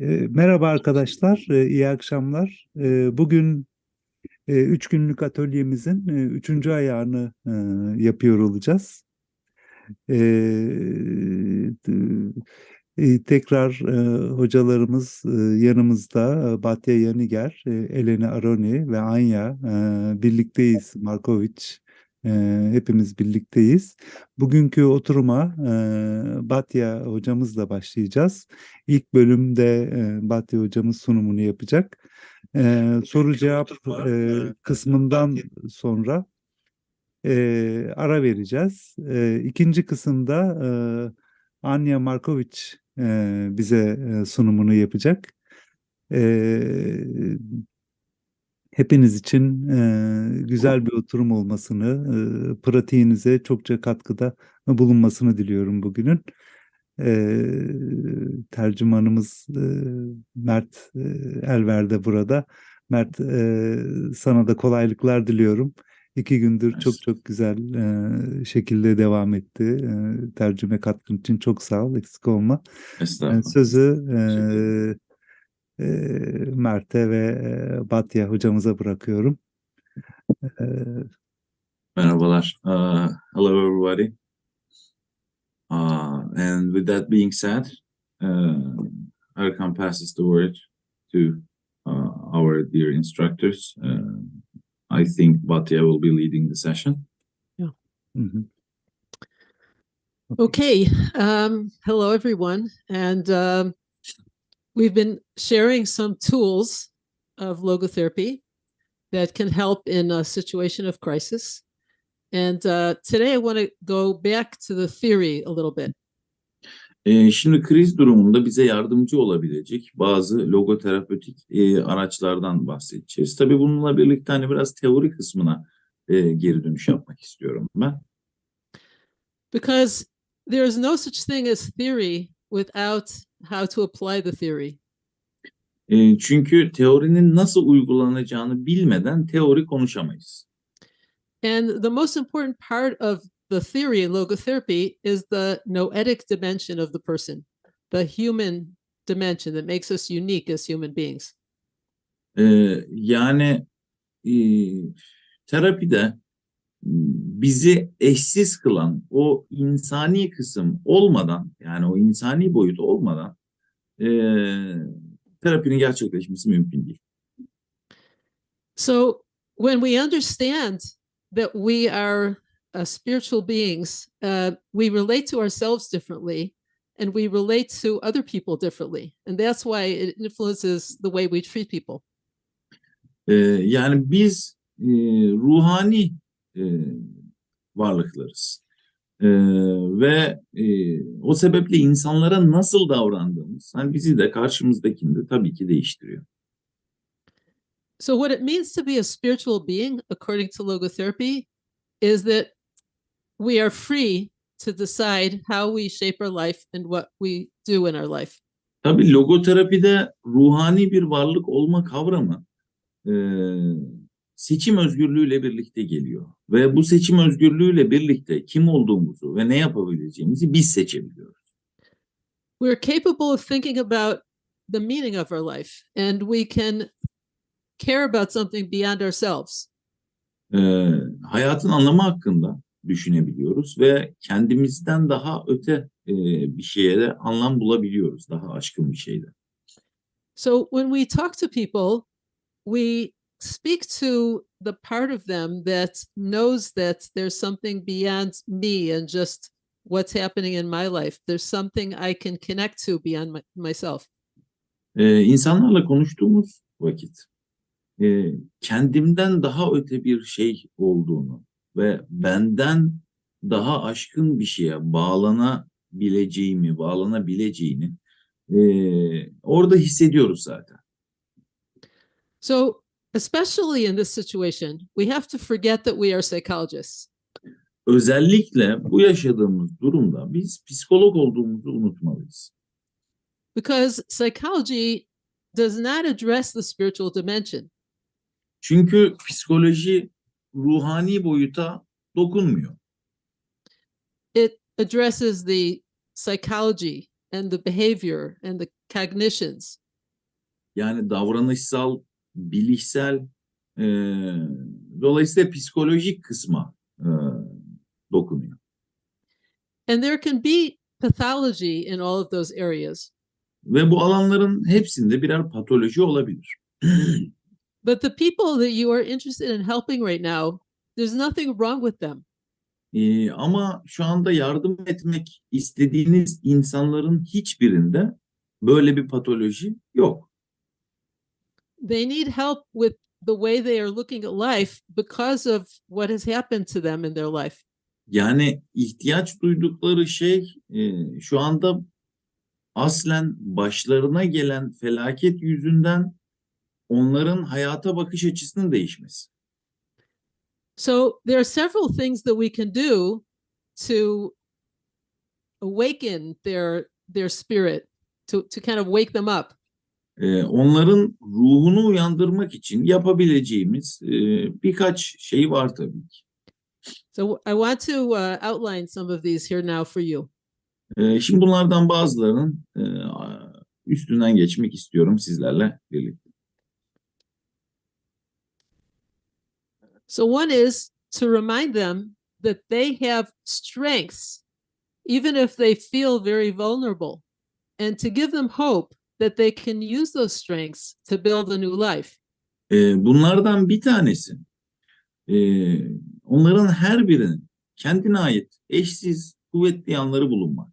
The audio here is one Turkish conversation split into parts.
Merhaba arkadaşlar, iyi akşamlar. Bugün 3 günlük atölyemizin 3. ayağını yapıyor olacağız. Tekrar hocalarımız yanımızda Batya Yaniger, Eleni Aroni ve Anya birlikteyiz. Markoviç, hepimiz birlikteyiz. Bugünkü oturuma Batya hocamızla başlayacağız. İlk bölümde Batya hocamız sunumunu yapacak. Soru cevap kısmından sonra ara vereceğiz. İkinci kısımda Anya Markoviç bize sunumunu yapacak. Hepiniz için güzel bir oturum olmasını, pratiğinize çokça katkıda bulunmasını diliyorum bugünün. Tercümanımız Mert Elver de burada. Mert, sana da kolaylıklar diliyorum. 2 gündür çok güzel şekilde devam etti. Tercüme katkın için çok sağ ol, eksik olma. Ben sözü Mert'e ve Batya hocamıza bırakıyorum. Merhabalar. Hello everybody. And with that being said, Erkan passes the word to our dear instructors. I think Batya will be leading the session. Yeah. Mm-hmm. Okay. Hello everyone. And we've been sharing some tools of logotherapy that can help in a situation of crisis. And today I want to go back to the theory a little bit. Şimdi kriz durumunda bize yardımcı olabilecek bazı logoterapötik araçlardan bahsedeceğiz. Tabii bununla birlikte hani biraz teori kısmına geri dönüş yapmak istiyorum ben. Because there is no such thing as theory without how to apply the theory. Çünkü teorinin nasıl uygulanacağını bilmeden teori konuşamayız. And the most important part of the theory in logotherapy is the noetic dimension of the person, the human dimension that makes us unique as human beings. Yani terapide bizi eşsiz kılan o insani kısım olmadan, yani o insani boyut olmadan terapinin gerçekleşmesi mümkün değil. So when we understand that we are spiritual beings, we relate to ourselves differently, and we relate to other people differently. And that's why it influences the way we treat people. Yani biz ruhani varlıklarız. Ve o sebeple insanlara nasıl davrandığımız, hani bizi de karşımızdakini de tabii ki değiştiriyor. So what it means to be a spiritual being, according to logotherapy, is that we are free to decide how we shape our life and what we do in our life. Tabii logoterapide ruhani bir varlık olma kavramı seçim özgürlüğüyle birlikte geliyor. Ve bu seçim özgürlüğüyle birlikte kim olduğumuzu ve ne yapabileceğimizi biz seçebiliyoruz. We're capable of thinking about the meaning of our life, and we can care about something beyond ourselves. Hayatın anlamı hakkında düşünebiliyoruz ve kendimizden daha öte bir şeye de anlam bulabiliyoruz, daha aşkın bir şeyde. So when we talk to people, we speak to the part of them that knows that there's something beyond me and just what's happening in my life. There's something I can connect to beyond myself. İnsanlarla konuştuğumuz vakit kendimden daha öte bir şey olduğunu ve benden daha aşkın bir şeye bağlanabileceğini orada hissediyoruz zaten. So, especially in this situation, we have to forget that we are psychologists. Özellikle bu yaşadığımız durumda biz psikolog olduğumuzu unutmalıyız. Because psychology does not address the spiritual dimension. Çünkü psikoloji ruhani boyuta dokunmuyor. It addresses the psychology and the behavior and the cognitions Yani davranışsal, bilişsel, e, dolayısıyla psikolojik kısma dokunuyor. And there can be pathology in all of those areas. Ve bu alanların hepsinde birer patoloji olabilir. But the people that you are interested in helping right now, there's nothing wrong with them. Ama şu anda yardım etmek istediğiniz insanların hiçbirinde böyle bir patoloji yok. They need help with the way they are looking at life because of what has happened to them in their life. Yani ihtiyaç duydukları şey şu anda aslen başlarına gelen felaket yüzünden onların hayata bakış açısının değişmesi. So there are several things that we can do to awaken their spirit, to kind of wake them up. Onların ruhunu uyandırmak için yapabileceğimiz birkaç şey var tabii ki. So I want to outline some of these here now for you. Şimdi bunlardan bazılarının üstünden geçmek istiyorum sizlerle birlikte. So one is to remind them that they have strengths, even if they feel very vulnerable, and to give them hope that they can use those strengths to build a new life. Bunlardan bir tanesi, onların her birinin kendine ait eşsiz, kuvvetli yanları bulunmak.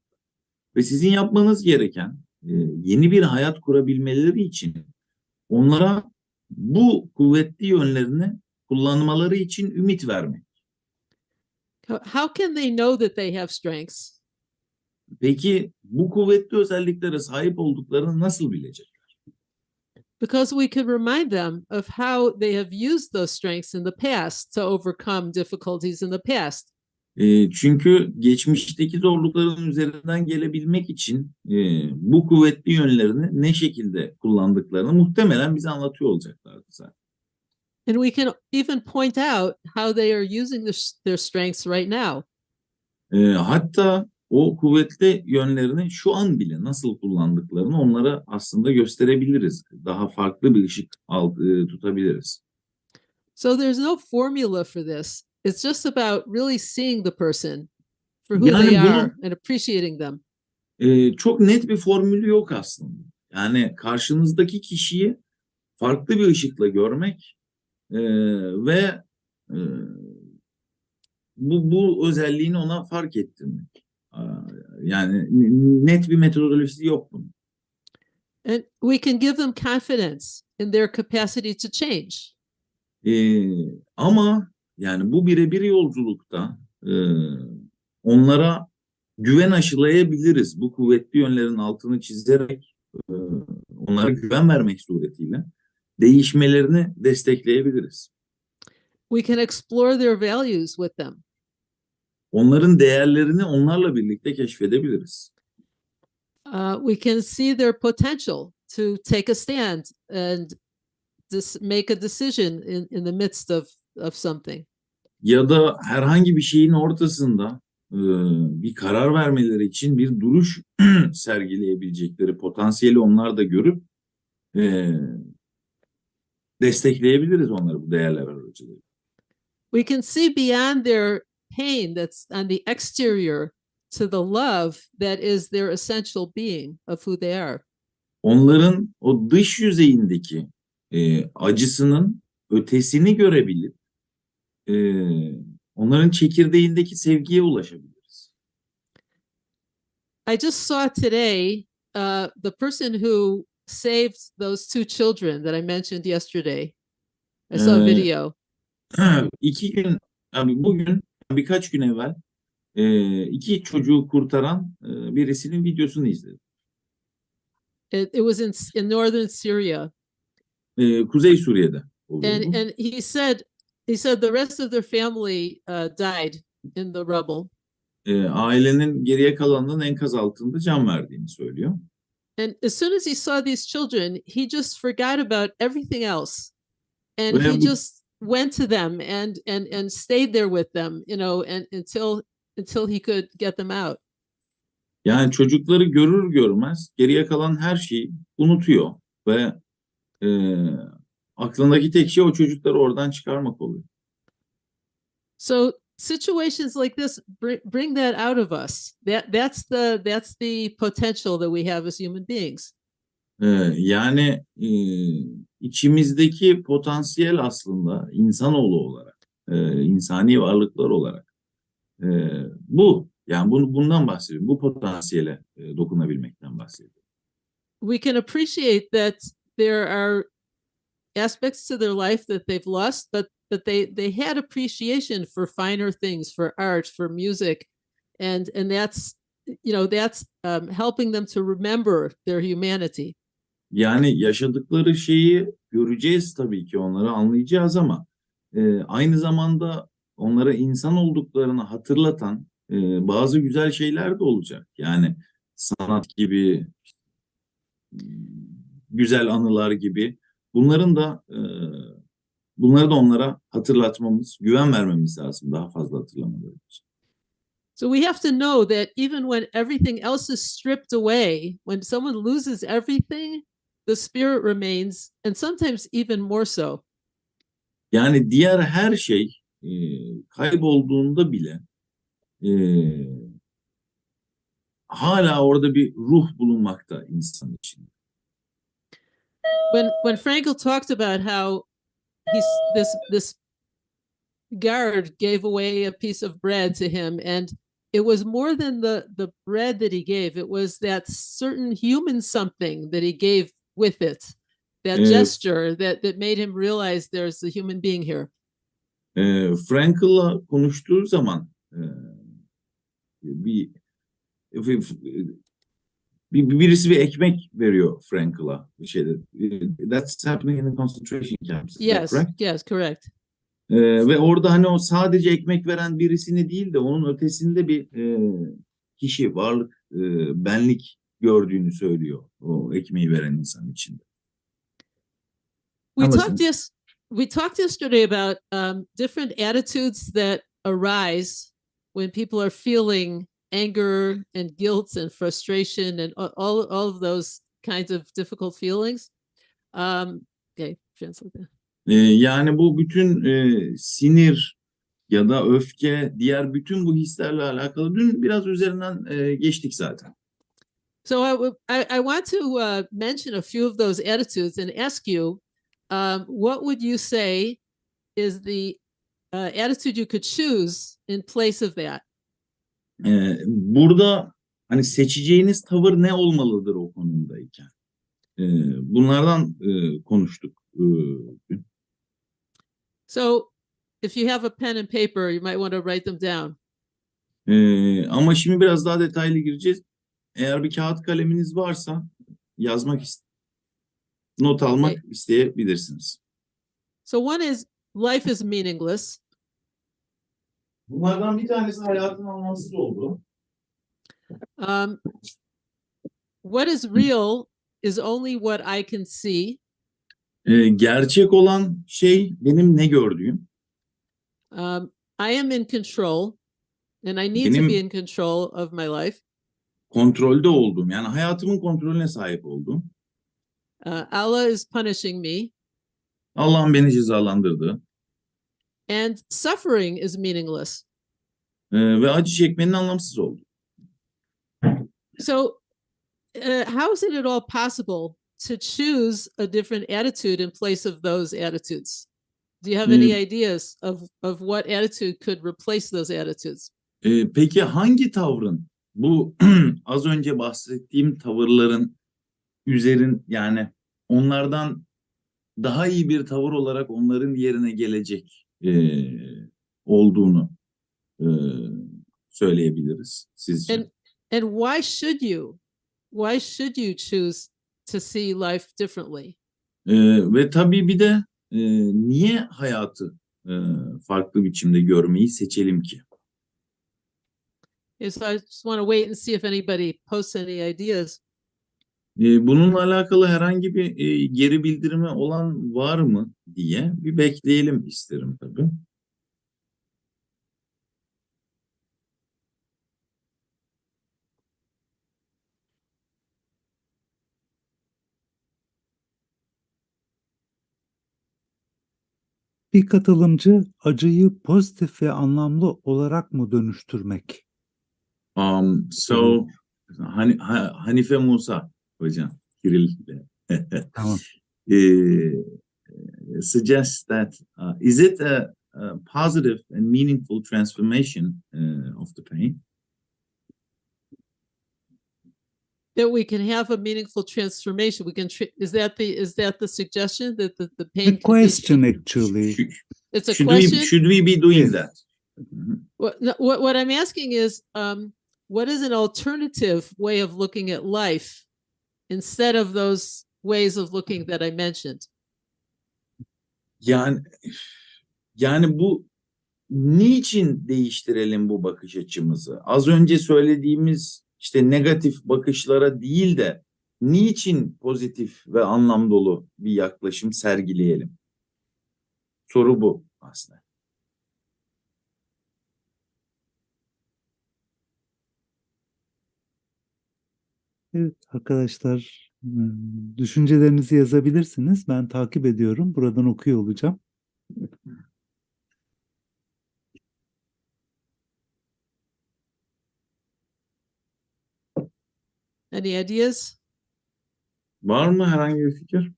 Ve sizin yapmanız gereken yeni bir hayat kurabilmeleri için onlara bu kuvvetli yönlerini kullanmaları için ümit vermek. How can they know that they have strengths? Peki bu kuvvetli özelliklere sahip olduklarını nasıl bilecekler? Because we can remind them of how they have used those strengths in the past to overcome difficulties in the past. Çünkü geçmişteki zorlukların üzerinden gelebilmek için bu kuvvetli yönlerini ne şekilde kullandıklarını muhtemelen bize anlatıyor olacaklardı zaten. And we can even point out how they are using their strengths right now. Hatta o kuvvetli yönlerini şu an bile nasıl kullandıklarını onlara aslında gösterebiliriz. Daha farklı bir ışık tutabiliriz. So there's no formula for this. It's just about really seeing the person for who they are and appreciating them. Çok net bir formülü yok aslında. Yani karşınızdaki kişiyi farklı bir ışıkla görmek ve bu özelliğini ona fark ettirmek. Yani net bir metodolojisi yok bunun. And we can give them confidence in their capacity to change. Ama yani bu birebir yolculukta onlara güven aşılayabiliriz. Bu kuvvetli yönlerin altını çizerek onlara güven vermek suretiyle değişmelerini destekleyebiliriz. We can explore their values with them. Onların değerlerini onlarla birlikte keşfedebiliriz. We can see their potential to take a stand and make a decision in the midst of something. Ya da herhangi bir şeyin ortasında bir karar vermeleri için bir duruş sergileyebilecekleri potansiyeli onlar da görüp destekleyebiliriz onları bu değerler aracılığıyla. We can see beyond their pain that's on the exterior to the love that is their essential being of who they are. Onların o dış yüzeyindeki acısının ötesini görebilip onların çekirdeğindeki sevgiye ulaşabiliriz. I just saw today the person who saved those two children that I mentioned yesterday. I saw a video. Bugün birkaç gün evvel iki çocuğu kurtaran birisinin videosunu izledim. It was in northern Syria. Kuzey Suriye'de oluyor bu. And he said the rest of their family died in the rubble. Ailenin geriye kalanının enkaz altında can verdiğini söylüyor. And as soon as he saw these children, he just forgot about everything else. And he just went to them and stayed there with them, you know, and until he could get them out. Yani çocukları görür görmez geriye kalan her şeyi unutuyor ve Aklındaki tek şey o çocukları oradan çıkarmak oluyor. So situations like this bring that out of us. That's the potential that we have as human beings. Yani içimizdeki potansiyel aslında insanoğlu olarak, insani varlıklar olarak bu. Yani bundan bahsediyorum. Bu potansiyele dokunabilmekten bahsediyorum. We can appreciate that there are aspects to their life that they've lost, but they had appreciation for finer things, for art, for music, and that's that's helping them to remember their humanity. Yani yaşadıkları şeyi göreceğiz tabii ki, onları anlayacağız ama aynı zamanda onlara insan olduklarını hatırlatan bazı güzel şeyler de olacak. Yani sanat gibi, güzel anılar gibi. Bunların da bunları da onlara hatırlatmamız, güven vermemiz lazım daha fazla hatırlamaları için. So we have to know that even when everything else is stripped away, when someone loses everything, the spirit remains, and sometimes even more so. Yani diğer her şey kaybolduğunda bile hala orada bir ruh bulunmakta insan için. When Frankl talked about how this guard gave away a piece of bread to him, and it was more than the bread that he gave, it was that certain human something that he gave with it, that gesture that made him realize there's a human being here. Frankl'la konuştuğu zaman birisi bir ekmek veriyor Frankl'a bir şeyde. That's happening in the concentration camps. Yes, correct? yes, correct. Ve orada hani o sadece ekmek veren birisini değil de onun ötesinde bir kişi, varlık, benlik gördüğünü söylüyor o ekmeği veren insan içinde. We talked yesterday about different attitudes that arise when people are feeling anger and guilt and frustration and all of those kinds of difficult feelings. Okay, translate that. Yani bu bütün sinir ya da öfke, diğer bütün bu hislerle alakalı dün biraz üzerinden geçtik zaten. So I want to mention a few of those attitudes and ask you, what would you say is the attitude you could choose in place of that? Burada hani seçeceğiniz tavır ne olmalıdır o konumdayken? Bunlardan konuştuk. So if you have a pen and paper, you might want to write them down. Ama şimdi biraz daha detaylı gireceğiz. Eğer bir kağıt kaleminiz varsa not almak isteyebilirsiniz. So one is life is meaningless. Bunlardan bir tanesi hayatın anlamsız olduğu. What is real is only what I can see. Gerçek olan şey benim ne gördüğüm. I am in control and I need to be in control of my life. Kontrolde olduğum, yani hayatımın kontrolüne sahip olduğum. Allah is punishing me. Allah'ın beni cezalandırdığı. And suffering is meaningless. Ve acı çekmenin anlamsız olduğu. So how is it at all possible to choose a different attitude in place of those attitudes? Do you have any ideas of what attitude could replace those attitudes? Peki hangi tavrın, bu az önce bahsettiğim tavırların yani onlardan daha iyi bir tavır olarak onların yerine gelecek olduğunu söyleyebiliriz sizce? And why should you choose to see life differently? Ve tabii bir de niye hayatı farklı biçimde görmeyi seçelim ki? So I just want to wait and see if anybody posts any ideas. Bununla alakalı herhangi bir geri bildirimi olan var mı diye bir bekleyelim isterim tabii. Bir katılımcı acıyı pozitif ve anlamlı olarak mı dönüştürmek? So Hanife Musa hocam, Kiril Tamam. suggests that is it a positive and meaningful transformation of the pain? That we can have a meaningful transformation. We can is that the suggestion that the pain The can question be, actually. it's a Should question. should we be doing Yes. that? What I'm asking is, what is an alternative way of looking at life instead of those ways of looking that I mentioned? Yani bu niçin değiştirelim bu bakış açımızı? Az önce söylediğimiz işte negatif bakışlara değil de niçin pozitif ve anlam dolu bir yaklaşım sergileyelim? Soru bu aslında. Evet arkadaşlar, düşüncelerinizi yazabilirsiniz. Ben takip ediyorum. Buradan okuyor olacağım. Any ideas? Var mı herhangi bir fikir?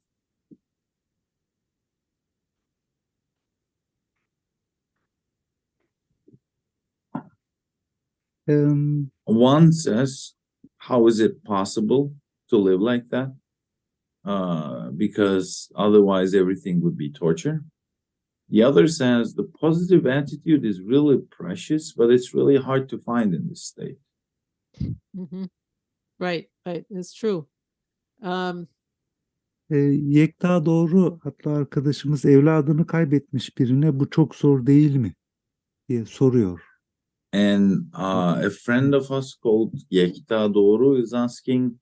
One says, how is it possible to live like that? Because otherwise everything would be torture. The other says, the positive attitude is really precious, but it's really hard to find in this state. Mm-hmm. Right, it's true. Yekta doğru, hatta arkadaşımız evladını kaybetmiş birine bu çok zor değil mi diye soruyor. And a friend of us called Yekta Doğru is asking,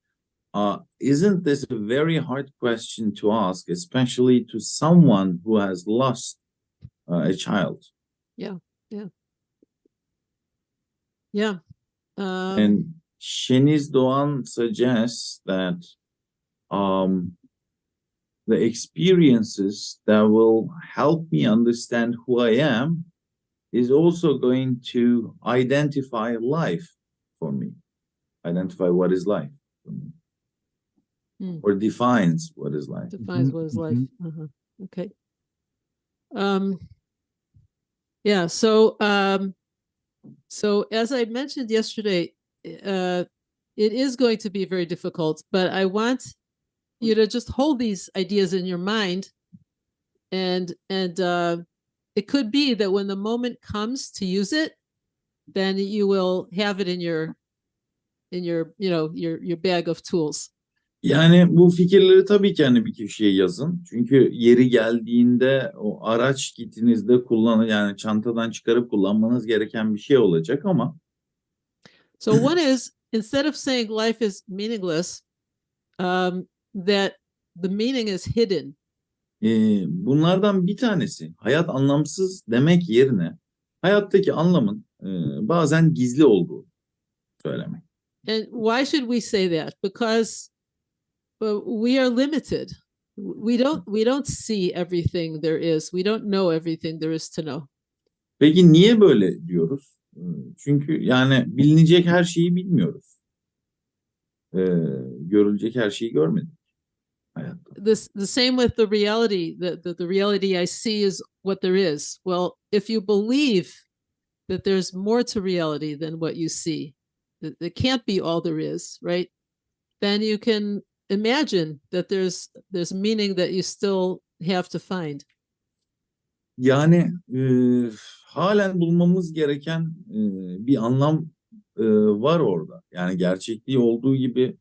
isn't this a very hard question to ask, especially to someone who has lost a child? Yeah. And Şeniz Doğan suggests that the experiences that will help me understand who I am is also going to identify life for me, identify what is life for me, or defines what is life. Defines what is life. Okay. Yeah. So as I mentioned yesterday, it is going to be very difficult, but I want you to just hold these ideas in your mind, and it could be that when the moment comes to use it, then you will have it in your your bag of tools. Yani bu fikirleri tabii ki hani bir köşeye yazın. Çünkü yeri geldiğinde o araç kitinizde yani çantadan çıkarıp kullanmanız gereken bir şey olacak ama. So one is, instead of saying life is meaningless, that the meaning is hidden. Bunlardan bir tanesi, hayat anlamsız demek yerine hayattaki anlamın bazen gizli olduğu söylemek. And why should we say that? Because we are limited. We don't see everything there is. We don't know everything there is to know. Peki niye böyle diyoruz? Çünkü yani bilinecek her şeyi bilmiyoruz. Görülecek her şeyi görmedik hayatta. The same with the reality. The reality I see is what there is. Well, if you believe that there's more to reality than what you see, that can't be all there is, right? Then you can imagine that there's meaning that you still have to find. Yani halen bulmamız gereken bir anlam var orada. Yani gerçekliği olduğu gibi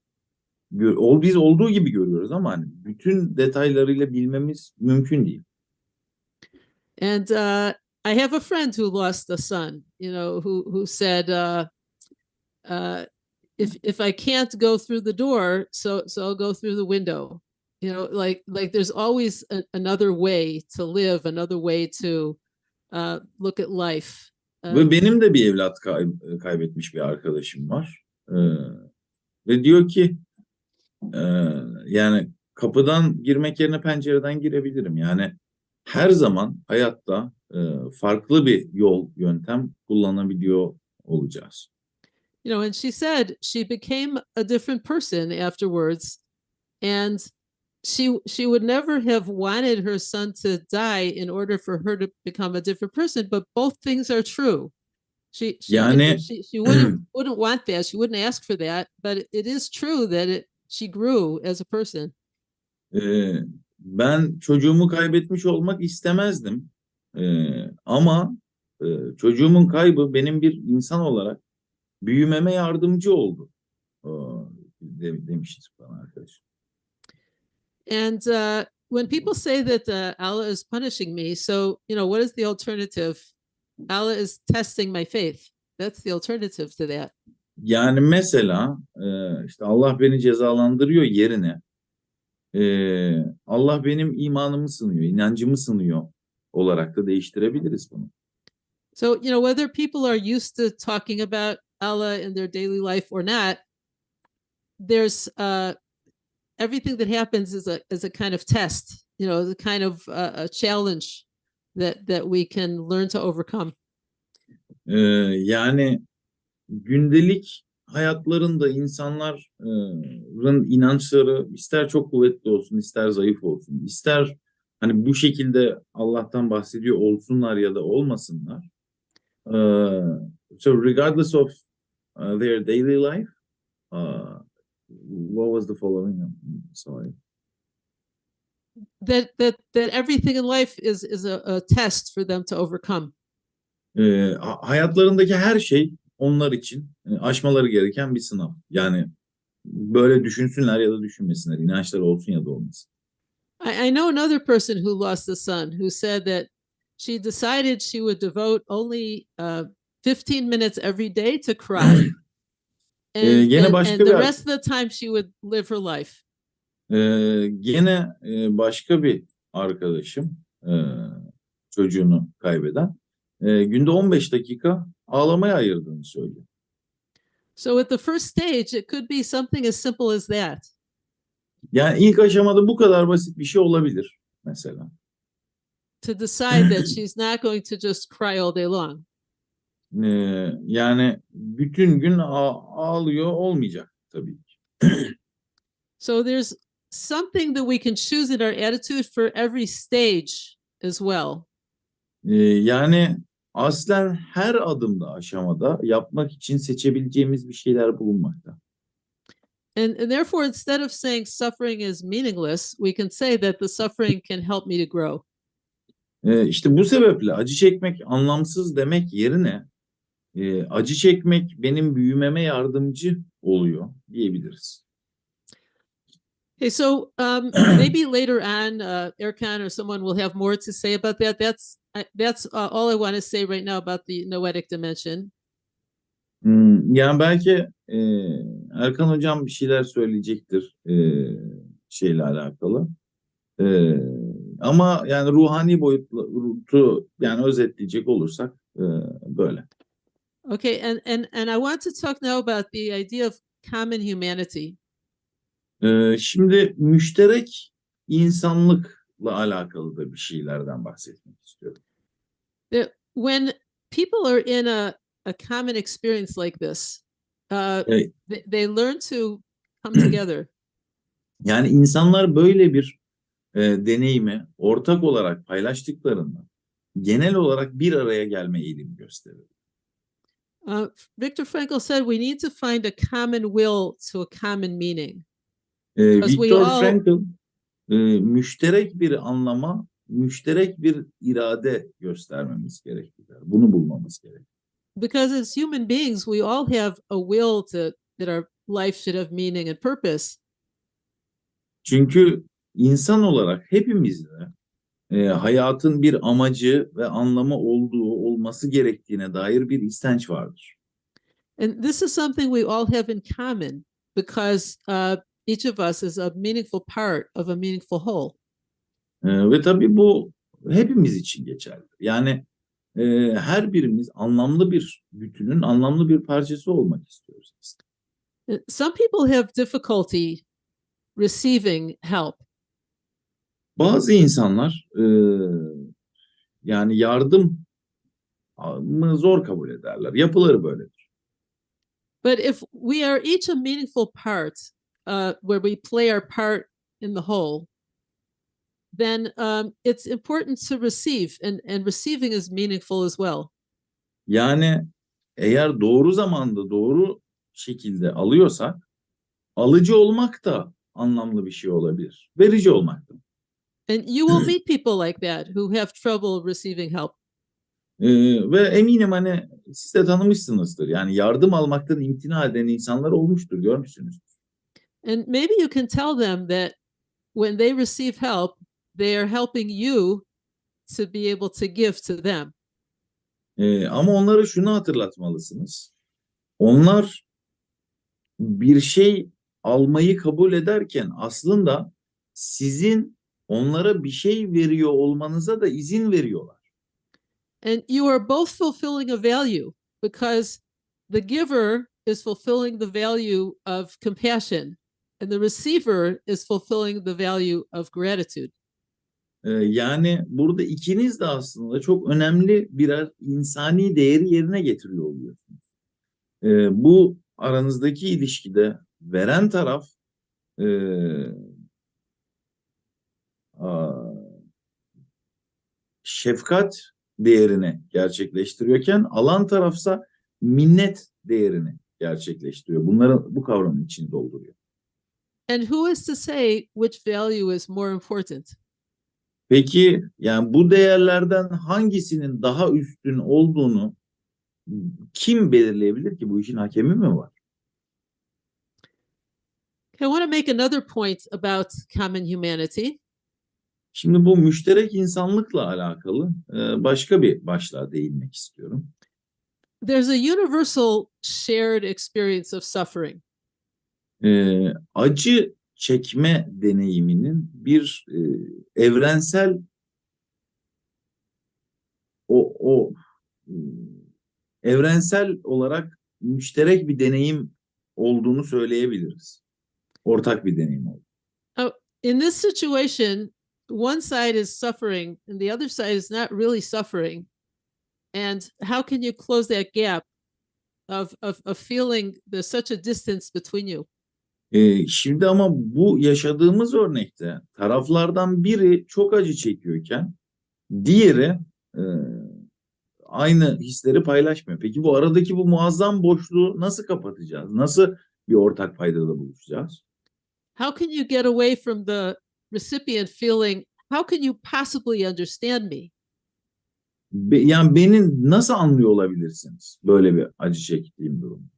biz olduğu gibi görüyoruz ama hani bütün detaylarıyla bilmemiz mümkün değil. And I have a friend who lost a son, who said, if I can't go through the door, so I'll go through the window. Like there's always another way to live, another way to look at life. Ve benim de bir evlat kaybetmiş bir arkadaşım var. Ve diyor ki yani kapıdan girmek yerine pencereden girebilirim. Yani her zaman hayatta farklı bir yol, yöntem kullanabiliyor olacağız. You know, and she said she became a different person afterwards, and she would never have wanted her son to die in order for her to become a different person, but both things are true. Yani She wouldn't want that. She wouldn't ask for that, but it is true that she grew as a person. Ben çocuğumu kaybetmiş olmak istemezdim. Ama çocuğumun kaybı benim bir insan olarak büyümeme yardımcı oldu. Demişti bana arkadaş. And when people say that Allah is punishing me, so, you know, what is the alternative? Allah is testing my faith. That's the alternative to that. Yani mesela işte Allah beni cezalandırıyor yerine Allah benim imanımı sınıyor, inancımı sınıyor olarak da değiştirebiliriz bunu. So, you know, whether people are used to talking about Allah in their daily life or not, there's everything that happens is a kind of test, you know, the kind of a challenge that we can learn to overcome. Yani gündelik hayatlarında insanların inançları ister çok kuvvetli olsun, ister zayıf olsun, ister hani bu şekilde Allah'tan bahsediyor olsunlar ya da olmasınlar. So regardless of their daily life, what was the following? Sorry. That everything in life is a test for them to overcome. Hayatlarındaki her şey onlar için aşmaları gereken bir sınav. Yani böyle düşünsünler ya da düşünmesinler. İnançları olsun ya da olmasın. I know another person who lost a son who said that she decided she would devote only 15 minutes every day to cry. And the rest of the time she would live her life. Gene başka bir arkadaşım çocuğunu kaybeden günde 15 dakika ağlamaya ayırdığını söylüyor. So at the first stage it could be something as simple as that. Yani ilk aşamada bu kadar basit bir şey olabilir mesela. To decide that she's not going to just cry all day long. Yani bütün gün ağlıyor olmayacak tabii ki. So there's something that we can choose in our attitude for every stage as well. Yani aslen her adımda, aşamada yapmak için seçebileceğimiz bir şeyler bulunmakta. And therefore, instead of saying suffering is meaningless, we can say that the suffering can help me to grow. İşte bu sebeple acı çekmek anlamsız demek yerine acı çekmek benim büyümeme yardımcı oluyor diyebiliriz. Okay, so maybe later on, Erkan or someone will have more to say about that. That's all I want to say right now about the noetic dimension. Yani belki Erkan hocam bir şeyler söyleyecektir şeyle alakalı. Ama yani ruhani boyutu yani özetleyecek olursak böyle. Okay, and I want to talk now about the idea of common humanity. Şimdi müşterek insanlıkla alakalı da bir şeylerden bahsetmek istiyorum. When people are in a common experience like this, they learn to come together. Yani insanlar böyle bir deneyimi ortak olarak paylaştıklarında genel olarak bir araya gelme eğilimi gösterir. Viktor Frankl said we need to find a common will to a common meaning. Viktor Frankl müşterek bir anlama, müşterek bir irade göstermemiz gerekir. Bunu bulmamız gerekir. Because as human beings, we all have a will that our life should have meaning and purpose. Çünkü insan olarak hepimizde hayatın bir amacı ve anlamı olması gerektiğine dair bir istenç vardır. And this is something we all have in common because each of us is a meaningful part of a meaningful whole. Ve tabii bu hepimiz için geçerli. Yani her birimiz anlamlı bir bütünün anlamlı bir parçası olmak istiyoruz aslında. Some people have difficulty receiving help. Bazı insanlar Yani yardım mı zor kabul ederler. Yapıları böyledir. But if we are each a meaningful part, where we play our part in the whole, then it's important to receive, and receiving is meaningful as well. Yani eğer doğru zamanda doğru şekilde alıyorsak alıcı olmak da anlamlı bir şey olabilir. Verici olmak da. And you will meet people like that who have trouble receiving help. Ve eminim hani siz de tanımışsınızdır. Yani yardım almaktan imtina eden insanlar olmuştur, görmüşsünüzdür. And maybe you can tell them that when they receive help, they are helping you to be able to give to them. Ama onlara şunu hatırlatmalısınız. Onlar bir şey almayı kabul ederken aslında sizin onlara bir şey veriyor olmanıza da izin veriyorlar. And you are both fulfilling a value, because the giver is fulfilling the value of compassion, and the receiver is fulfilling the value of gratitude. Yani burada ikiniz de aslında çok önemli birer insani değeri yerine getiriyor oluyorsunuz. Bu aranızdaki ilişkide veren taraf şefkat değerini gerçekleştiriyorken alan tarafsa minnet değerini gerçekleştiriyor. Bu kavramın içini dolduruyor. And who is to say which value is more important? Peki yani bu değerlerden hangisinin daha üstün olduğunu kim belirleyebilir ki? Bu işin hakemi mi var? I want to make another point about common humanity. Şimdi bu müşterek insanlıkla alakalı başka bir başlığa değinmek istiyorum. There's a universal shared experience of suffering. Acı çekme deneyiminin bir evrensel evrensel olarak müşterek bir deneyim olduğunu söyleyebiliriz. Ortak bir deneyim oldu. In this situation, one side is suffering and the other side is not really suffering. And how can you close that gap of feeling there's such a distance between you? Şimdi ama bu yaşadığımız örnekte taraflardan biri çok acı çekiyorken diğeri aynı hisleri paylaşmıyor. Peki bu aradaki bu muazzam boşluğu nasıl kapatacağız? Nasıl bir ortak paydada buluşacağız? How can you get away from the recipient feeling, how can you possibly understand me? Yani beni nasıl anlıyor olabilirsiniz böyle bir acı çektiğim durum?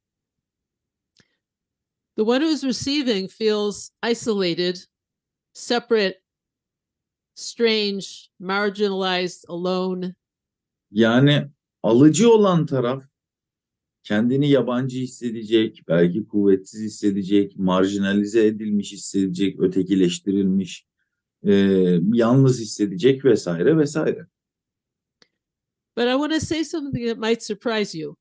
The one who's receiving feels isolated, separate, strange, marginalized, alone. Yani alıcı olan taraf kendini yabancı hissedecek, belki kuvvetsiz hissedecek, marjinalize edilmiş hissedecek, ötekileştirilmiş, yalnız hissedecek vesaire vesaire. But I want to say something that might surprise you.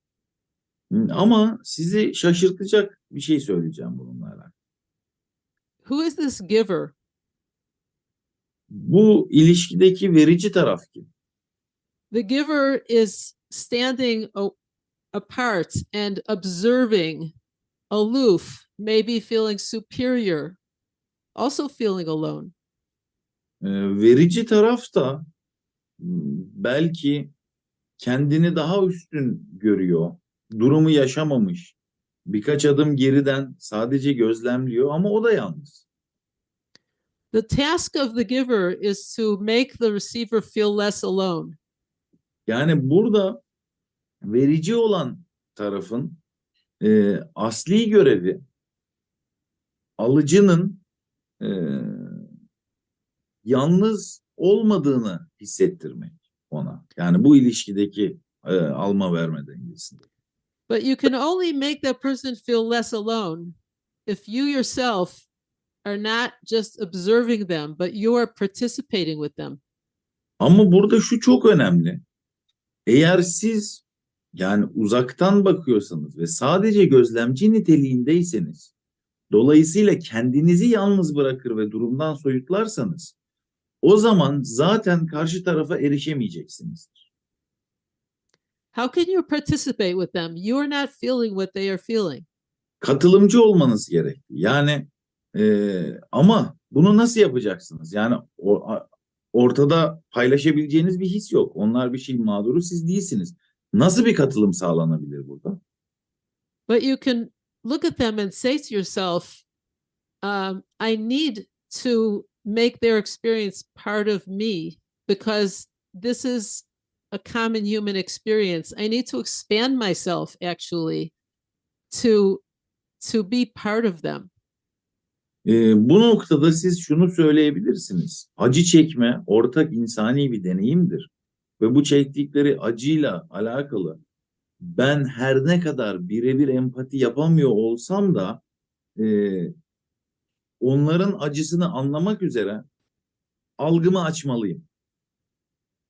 Ama sizi şaşırtacak bir şey söyleyeceğim bununla alakalı. Who is this giver? Bu ilişkideki verici taraf kim? The giver is standing apart and observing, aloof, maybe feeling superior, also feeling alone. Verici taraf da belki kendini daha üstün görüyor, durumu yaşamamış, birkaç adım geriden sadece gözlemliyor ama o da yalnız. The task of the giver is to make the receiver feel less alone. Yani burada verici olan tarafın asli görevi alıcının yalnız olmadığını hissettirmek ona. Yani bu ilişkideki alma verme dengesinde. But you can only make that person feel less alone if you yourself are not just observing them, but you are participating with them. Ama burada şu çok önemli. Eğer siz yani uzaktan bakıyorsanız ve sadece gözlemci niteliğindeyseniz, dolayısıyla kendinizi yalnız bırakır ve durumdan soyutlarsanız, o zaman zaten karşı tarafa erişemeyeceksinizdir. How can you participate with them? You are not feeling what they are feeling. Katılımcı olmanız gerekli. Yani ama bunu nasıl yapacaksınız? Yani ortada paylaşabileceğiniz bir his yok. Onlar bir şey mağduru, siz değilsiniz. Nasıl bir katılım sağlanabilir burada? But you can look at them and say to yourself, I need to make their experience part of me because this is a common human experience. I need to expand myself actually to be part of them. Bu noktada siz şunu söyleyebilirsiniz. Acı çekme ortak insani bir deneyimdir. Ve bu çektikleri acıyla alakalı ben her ne kadar birebir empati yapamıyor olsam da onların acısını anlamak üzere algımı açmalıyım.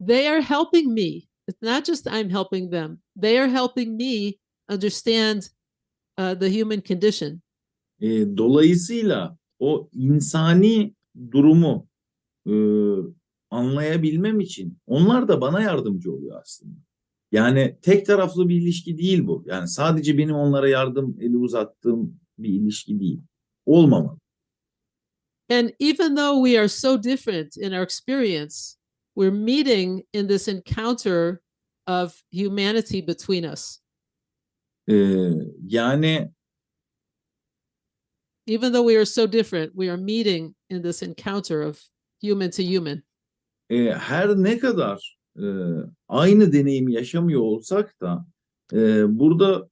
They are helping me. It's not just I'm helping them. They are helping me understand the human condition. Dolayısıyla o insani durumu anlayabilmem için onlar da bana yardımcı oluyor aslında. Yani tek taraflı bir ilişki değil bu. Yani sadece benim onlara yardım eli uzattığım bir ilişki değil. Olmamalı. And even though we are so different in our experience, we're meeting in this encounter of humanity between us. Yani Even though we are so different, we are meeting in this encounter of human to human. Her ne kadar aynı deneyimi yaşamıyor olsak da burada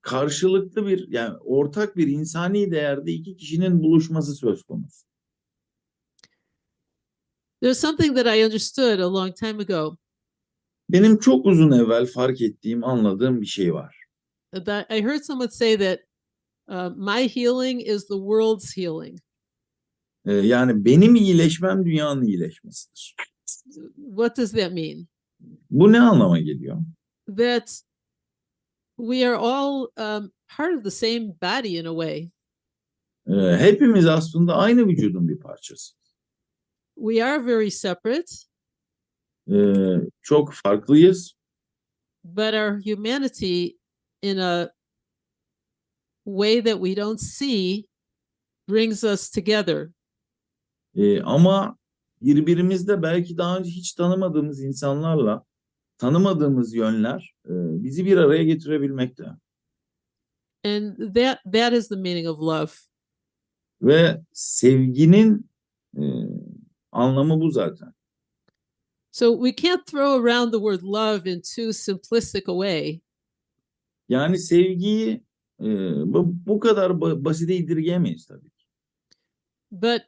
karşılıklı bir yani ortak bir insani değerde iki kişinin buluşması söz konusu. There's something that I understood a long time ago. Benim çok uzun evvel fark ettiğim, anladığım bir şey var. That I heard someone say that my healing is the world's healing. Yani benim iyileşmem dünyanın iyileşmesidir. What does that mean? Bu ne anlama geliyor? That we are all part of the same body in a way. Hepimiz aslında aynı vücudun bir parçası. We are very separate. Çok farklıyız. But our humanity in a way that we don't see brings us together. Ama birbirimizde belki daha önce hiç tanımadığımız insanlarla tanımadığımız yönler bizi bir araya getirebilmekte. And that is the meaning of love. Ve sevginin anlamı bu zaten. So we can't throw around the word love in too simplistic a way. Yani sevgiyi bu kadar basite indirgeyemeyiz tabii ki. But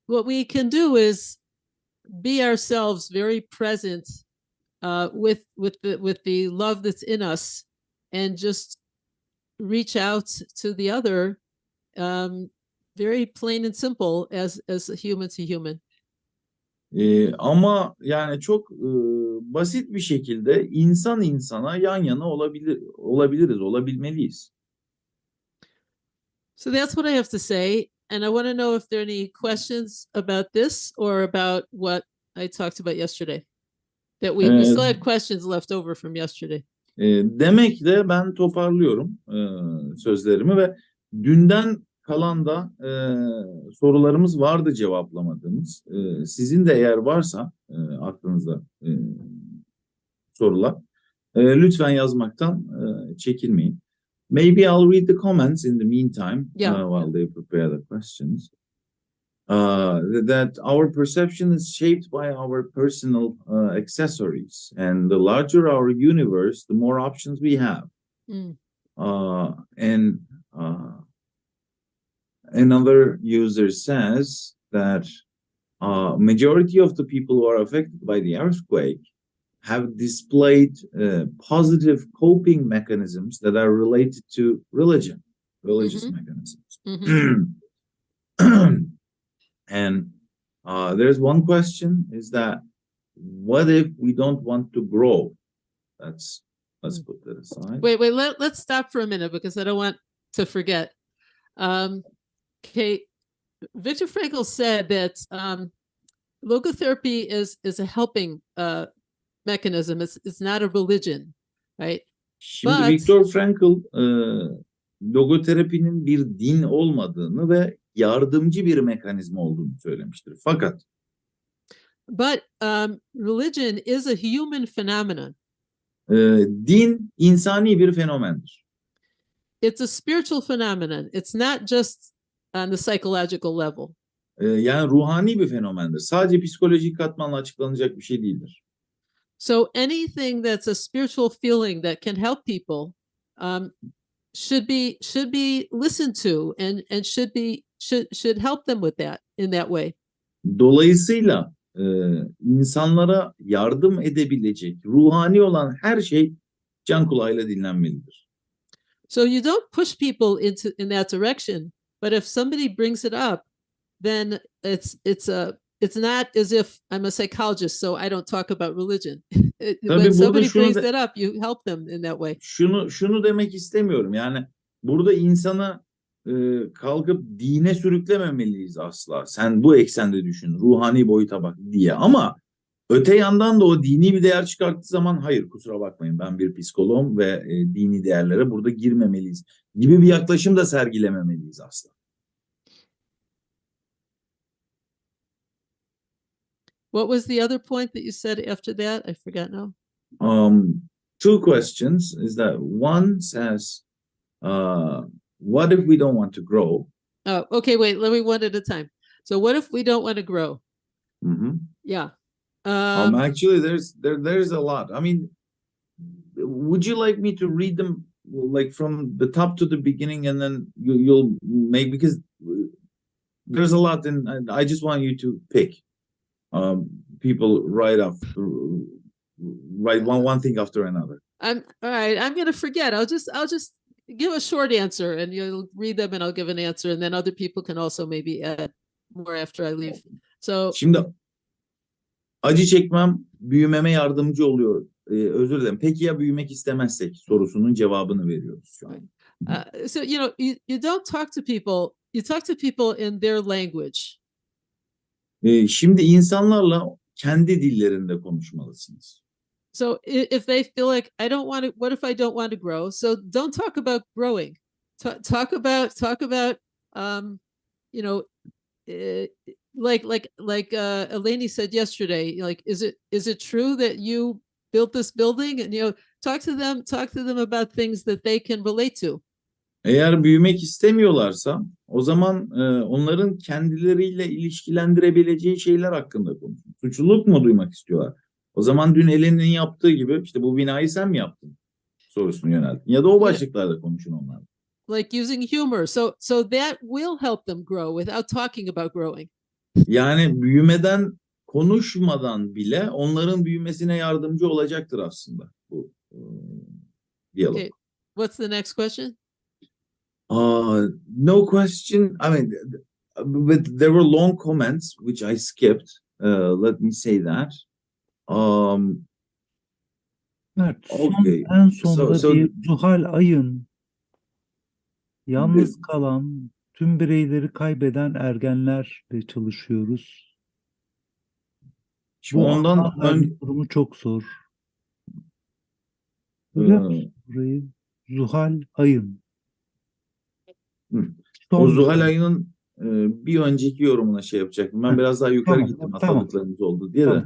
what we can do is be ourselves very present with the love that's in us, and just reach out to the other, very plain and simple as a human to human. Ama yani çok basit bir şekilde insan insana yan yana olabilmeliyiz. So that's what I have to say. And I want to know if there are any questions about this or about what I talked about yesterday. That we still had questions left over from yesterday. Demekle ben toparlıyorum sözlerimi ve dünden kalan da sorularımız vardı cevaplamadığımız. Sizin de eğer varsa aklınızda sorular lütfen yazmaktan çekinmeyin. Maybe I'll read the comments in the meantime while they prepare the questions. That our perception is shaped by our personal accessories, and the larger our universe, the more options we have. And another user says that majority of the people who are affected by the earthquake have displayed positive coping mechanisms that are related to religious mechanisms. And there's one question, is that what if we don't want to grow? Let's put that aside. Wait, let's stop for a minute because I don't want to forget. Okay, Viktor Frankl said that logotherapy is a helping mechanism. It's not a religion, right? Şimdi But- Viktor Frankl logoterapinin bir din olmadığını ve yardımcı bir mekanizma olduğunu söylemiştir. Fakat But religion is a human phenomenon. din insani bir fenomendir. It's a spiritual phenomenon. It's not just on the psychological level. Yani ruhani bir fenomendir. Sadece psikolojik katmanla açıklanacak bir şey değildir. So anything that's a spiritual feeling that can help people should be listened to and should help them with that in that way. Dolayısıyla insanlara yardım edebilecek ruhani olan her şey can kulağıyla dinlenmelidir. So you don't push people in that direction, but if somebody brings it up, then it's not as if I'm a psychologist, so I don't talk about religion. When somebody brings that up, you help them in that way. Şunu demek istemiyorum. Yani burada insanı kalkıp dine sürüklememeliyiz asla. Sen bu eksende düşün, ruhani boyuta bak diye. Ama öte yandan da o dini bir değer çıkarttığı zaman hayır kusura bakmayın ben bir psikoloğum ve dini değerlere burada girmemeliyiz gibi bir yaklaşım da sergilememeliyiz asla. What was the other point that you said after that? I forgot now. Two questions is that one says, what if we don't want to grow? Oh, okay, wait, let me one at a time. So what if we don't want to grow? Mm-hmm. Yeah. Actually, there's a lot. I mean, would you like me to read them like from the top to the beginning, and then you'll make, because there's a lot, and I just want you to pick. People write one thing after another. All right. I'm gonna forget. I'll just give a short answer, and you'll read them, and I'll give an answer, and then other people can also maybe add more after I leave. So. Şimdi acı çekmem büyümeme yardımcı oluyor. Özür dilerim. Peki ya büyümek istemezsek sorusunun cevabını veriyoruz şu an. So you don't talk to people. You talk to people in their language. Şimdi insanlarla kendi dillerinde konuşmalısınız. So if they feel like I don't want to, what if I don't want to grow? So don't talk about growing. Talk about like Eleni said yesterday. Like, is it true that you built this building? And talk to them about things that they can relate to. Eğer büyümek istemiyorlarsa o zaman onların kendileriyle ilişkilendirebileceği şeyler hakkında konuşun. Suçluluk mu duymak istiyorlar? O zaman dün Eleni'nin yaptığı gibi işte bu binayı sen mi yaptın sorusunu yöneltin. Ya da o başlıklarda konuşun onlarla. Like using humor. So that will help them grow without talking about growing. Yani büyümeden konuşmadan bile onların büyümesine yardımcı olacaktır aslında bu diyalog. Okay. What's the next question? No question. I mean, but there were long comments which I skipped. Let me say that. Evet, okay. En sonda bir Zuhal Ay'ın yalnız kalan tüm bireyleri kaybeden ergenlerle çalışıyoruz. Şimdi ondan durumu çok zor. Burayı Zuhal Ay'ın. O Zuhal Ay'ın bir önceki yorumuna şey yapacaktım. Ben biraz daha yukarı gittim. Atladıklarımız oldu diye de.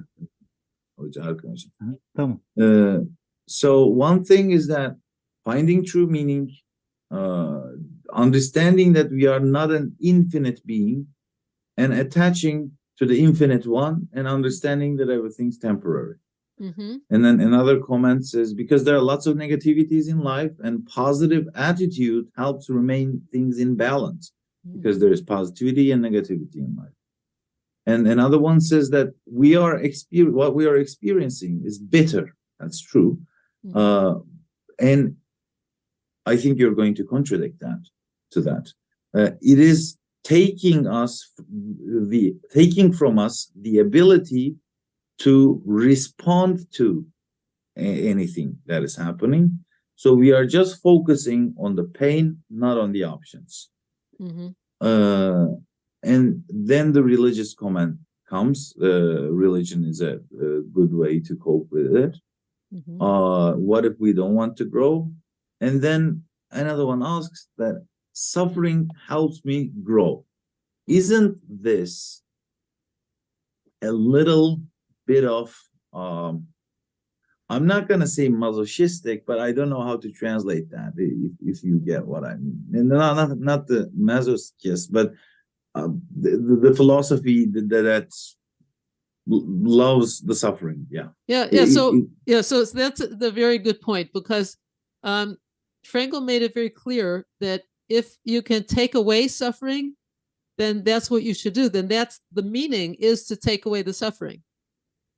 Hoca arkadaşım. Tamam. So one thing is that finding true meaning, understanding that we are not an infinite being, and attaching to the infinite one, and understanding that everything's temporary. Mm-hmm. And then another comment says, because there are lots of negativities in life, and positive attitude helps remain things in balance, because there is positivity and negativity in life. And another one says that what we are experiencing is bitter. That's true. And I think you're going to contradict that. It is taking from us the ability to respond to anything that is happening. So we are just focusing on the pain, not on the options. Mm-hmm. And then the religious comment comes. Religion is a good way to cope with it. Mhm. What if we don't want to grow? And then another one asks that suffering helps me grow. Isn't this a little bit of, I'm not going to say masochistic, but I don't know how to translate that, if you get what I mean. And not the masochist, but the philosophy that loves the suffering. Yeah. So that's the very good point, because Frankl made it very clear that if you can take away suffering, then that's what you should do. Then that's the meaning, is to take away the suffering.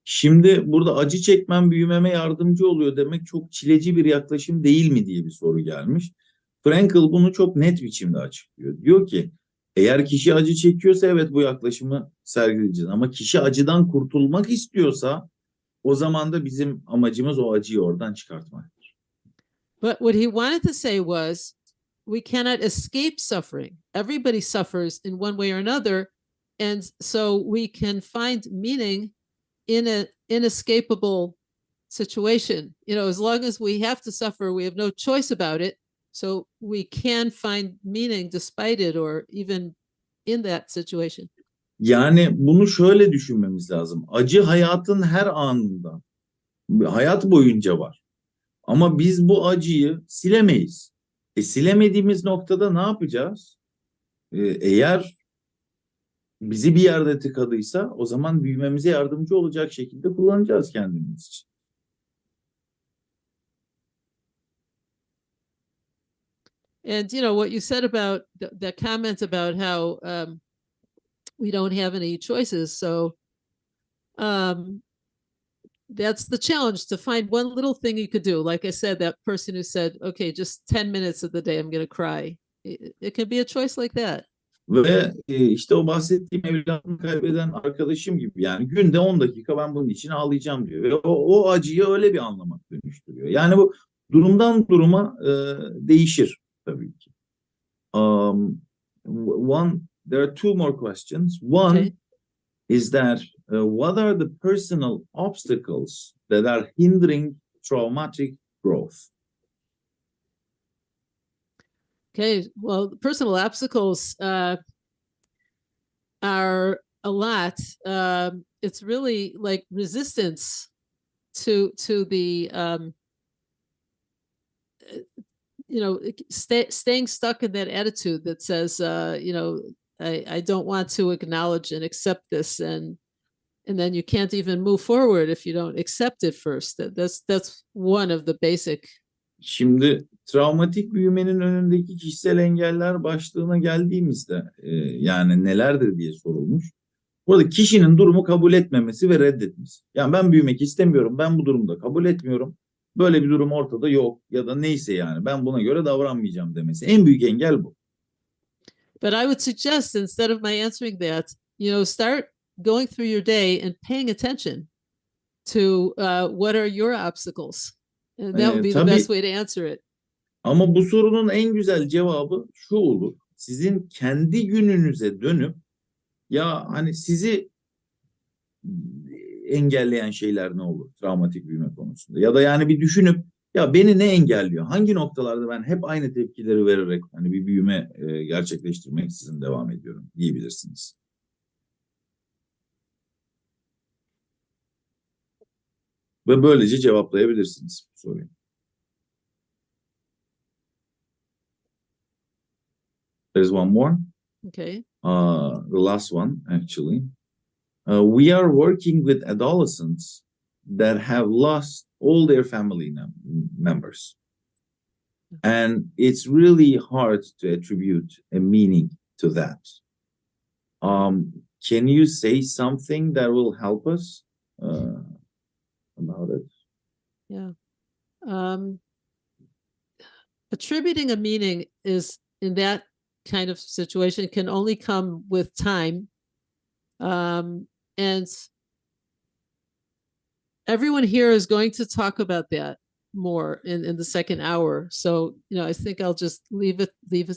Şimdi burada acı çekmem büyümeme yardımcı oluyor demek çok çileci bir yaklaşım değil mi diye bir soru gelmiş. Frankl bunu çok net biçimde açıklıyor. Diyor ki eğer kişi acı çekiyorsa evet bu yaklaşımı sergileyeceğiz. Ama kişi acıdan kurtulmak istiyorsa o zaman da bizim amacımız o acıyı oradan çıkartmaktır. But what he wanted to say was, we cannot escape suffering. Everybody suffers in one way or another. And so we can find meaning in an inescapable situation. As long as we have to suffer, we have no choice about it. So we can find meaning despite it, or even in that situation. Yani bunu şöyle düşünmemiz lazım. Acı hayatın her anında, hayat boyunca var. Ama biz bu acıyı silemeyiz. Silemediğimiz noktada ne yapacağız? Eğer bizi bir yerde tıkadıysa o zaman büyümemize yardımcı olacak şekilde kullanacağız kendimiz için. And what you said about the comment about how we don't have any choices. So that's the challenge, to find one little thing you could do. Like I said, that person who said, okay, just 10 minutes of the day I'm going to cry. It can be a choice like that. Ve işte o bahsettiğim evladını kaybeden arkadaşım gibi, yani günde 10 dakika ben bunun için ağlayacağım diyor. Ve o acıyı öyle bir anlama dönüştürüyor. Yani bu durumdan duruma değişir tabii ki. There are two more questions. One is that what are the personal obstacles that are hindering traumatic growth? Okay, well, the personal obstacles are a lot. It's really like resistance to the staying stuck in that attitude that says, I don't want to acknowledge and accept this, and then you can't even move forward if you don't accept it first. That's one of the basic. Şimdi travmatik büyümenin önündeki kişisel engeller başlığına geldiğimizde yani nelerdir diye sorulmuş. Burada kişinin durumu kabul etmemesi ve reddetmesi. Yani ben büyümek istemiyorum, ben bu durumda kabul etmiyorum. Böyle bir durum ortada yok ya da neyse, yani ben buna göre davranmayacağım demesi. En büyük engel bu. But I would suggest, instead of my answering that, start going through your day and paying attention to what are your obstacles. And that would be the best way to answer it. Ama bu sorunun en güzel cevabı şu olur. Sizin kendi gününüze dönüp ya hani sizi engelleyen şeyler ne olur travmatik büyüme konusunda? Ya da yani bir düşünüp ya beni ne engelliyor? Hangi noktalarda ben hep aynı tepkileri vererek hani bir büyüme gerçekleştirmeksizin devam ediyorum diyebilirsiniz. Ve böylece cevaplayabilirsiniz bu soruyu. There's one more. Okay. The last one, actually. We are working with adolescents that have lost all their family members. And it's really hard to attribute a meaning to that. Can you say something that will help us about it? Yeah. Attributing a meaning is, in that kind of situation, can only come with time. And everyone here is going to talk about that more in the second hour. So, I think I'll just leave it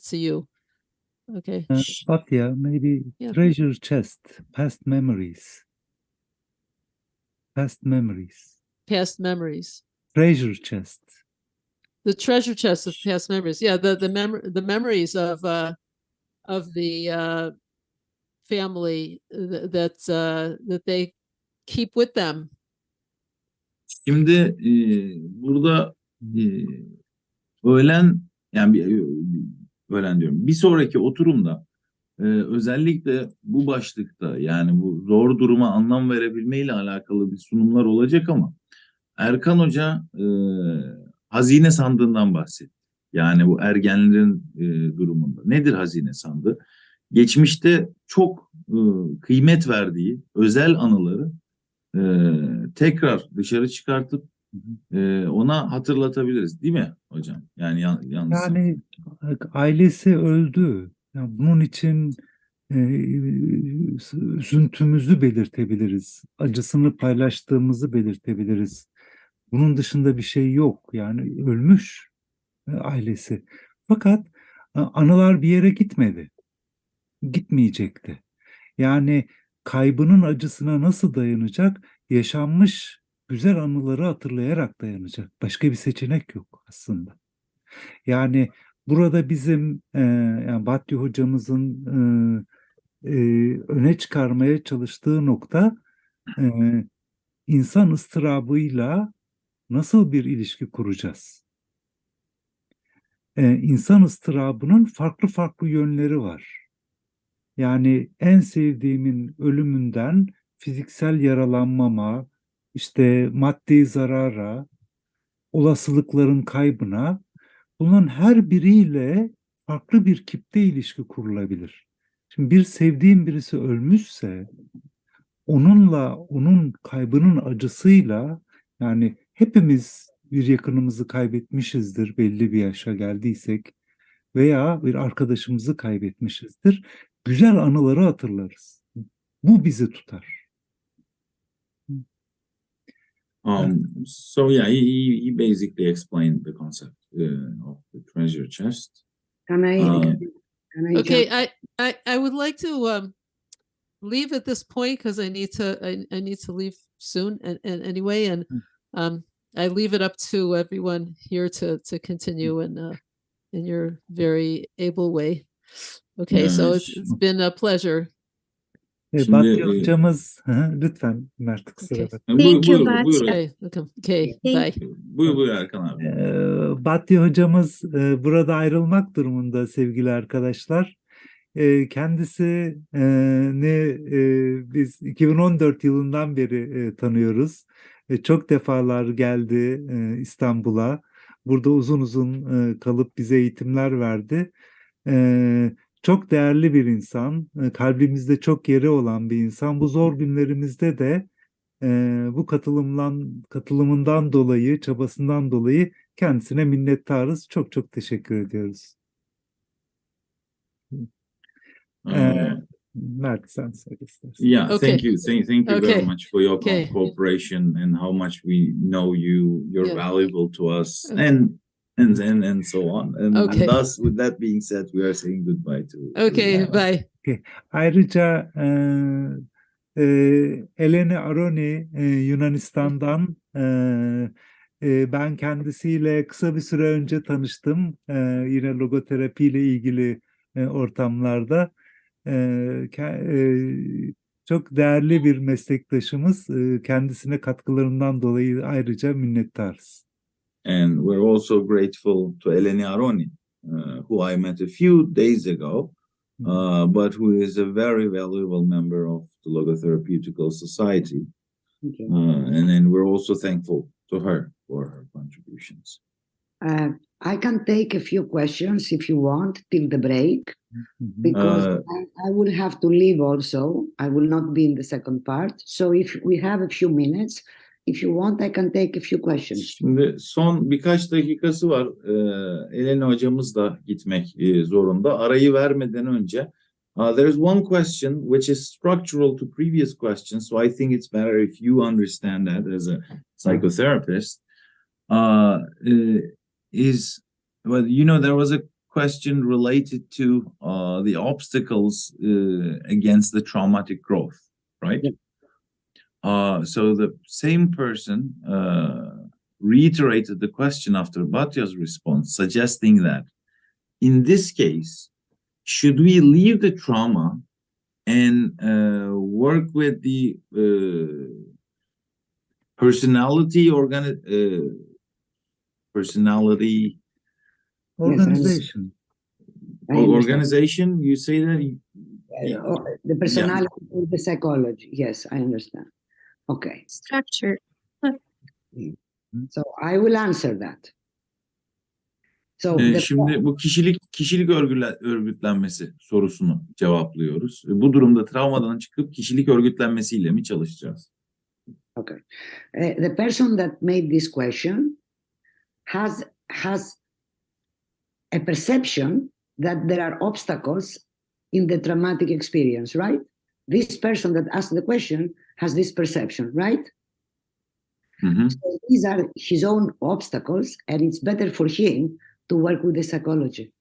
to you. Okay. But maybe treasure chest, past memories. Past memories. Past memories. Treasure chest. The treasure chest of past memories. Yeah, the memories of the family that they keep with them. Şimdi burada öğlen diyorum. Bir sonraki oturumda özellikle bu başlıkta yani bu zor duruma anlam verebilmeyle alakalı bir sunumlar olacak ama Erkan Hoca hazine sandığından bahsetti. Yani bu ergenlerin durumunda. Nedir hazine sandığı? Geçmişte çok kıymet verdiği özel anıları tekrar dışarı çıkartıp ona hatırlatabiliriz, değil mi hocam? Yani Yani ailesi öldü. Yani bunun için üzüntümüzü belirtebiliriz. Acısını paylaştığımızı belirtebiliriz. Bunun dışında bir şey yok. Yani ölmüş ailesi. Fakat anılar bir yere gitmedi. Gitmeyecekti. Yani kaybının acısına nasıl dayanacak? Yaşanmış güzel anıları hatırlayarak dayanacak. Başka bir seçenek yok aslında. Yani burada bizim yani Batya hocamızın öne çıkarmaya çalıştığı nokta insan ıstırabıyla nasıl bir ilişki kuracağız? İnsan ıstırabının farklı farklı yönleri var. Yani en sevdiğimin ölümünden fiziksel yaralanmama, işte maddi zarara, olasılıkların kaybına, bunun her biriyle farklı bir kipte ilişki kurulabilir. Şimdi bir sevdiğim birisi ölmüşse, onunla, onun kaybının acısıyla, yani hepimiz bir yakınımızı kaybetmişizdir belli bir yaşa geldiysek veya bir arkadaşımızı kaybetmişizdir. Güzel anıları hatırlarız. Bu bizi tutar. So yeah, he basically explained the concept of the treasure chest. Can I Okay, jump? I would like to leave at this point because I need to leave soon and anyway, and I leave it up to everyone here to continue in your very able way. Okay, so it's been a pleasure. Batya hocamız, lütfen Mert kusura bakma. Thank you, Bat. Buyur. Okay, bye. Buyur Erkan abi. Batya hocamız burada ayrılmak durumunda sevgili arkadaşlar. Kendisi biz 2014 yılından beri tanıyoruz. Çok defalar geldi İstanbul'a. Burada uzun uzun kalıp bize eğitimler verdi. Çok değerli bir insan, kalbimizde çok yeri olan bir insan. Bu zor günlerimizde de bu katılımından dolayı, çabasından dolayı kendisine minnettarız. Çok çok teşekkür ediyoruz. Mert sen söyle istersen. Yeah, Okay. thank you very much for your Okay. cooperation and how much we know you. You're Yeah. valuable to us, Okay. and so on. And Okay. thus, with that being said, we are saying goodbye to. Okay, bye. Ayrıca Eleni Aroni Yunanistan'dan ben kendisiyle kısa bir süre önce tanıştım. Yine logoterapi ile ilgili ortamlarda. Çok değerli bir meslektaşımız. Kendisine katkılarından dolayı ayrıca minnettarız. And we're also grateful to Eleni Aroni, who I met a few days ago, but who is a very valuable member of the Logoterapeutical Society. And then we're also thankful to her for her contributions. I can take a few questions if you want till the break, because I will have to leave also. I will not be in the second part. So if we have a few minutes, if you want, I can take a few questions. Şimdi son birkaç dakikası var. Eleni hocamız da gitmek zorunda. Arayı vermeden önce there is one question which is structural to previous questions, so I think it's better if you understand that as a psychotherapist. Well, you know, there was a question related to the obstacles against the traumatic growth, right? Yeah. So the same person reiterated the question after Batya's response, suggesting that in this case, should we leave the trauma and work with the personality Organization. organization? You say that The personality of the psychology. Yes, I understand. Okay. Structure. So I will answer that. So şimdi bu kişilik örgütlenmesi sorusunu cevaplıyoruz. Bu durumda travmadan çıkıp kişilik örgütlenmesiyle mi çalışacağız? okay. The person that made this question has a perception that there are obstacles in the traumatic experience, right? This person that asked the question has this perception, right? Hı. So these are his own obstacles, and it's better for him to work with the psychology.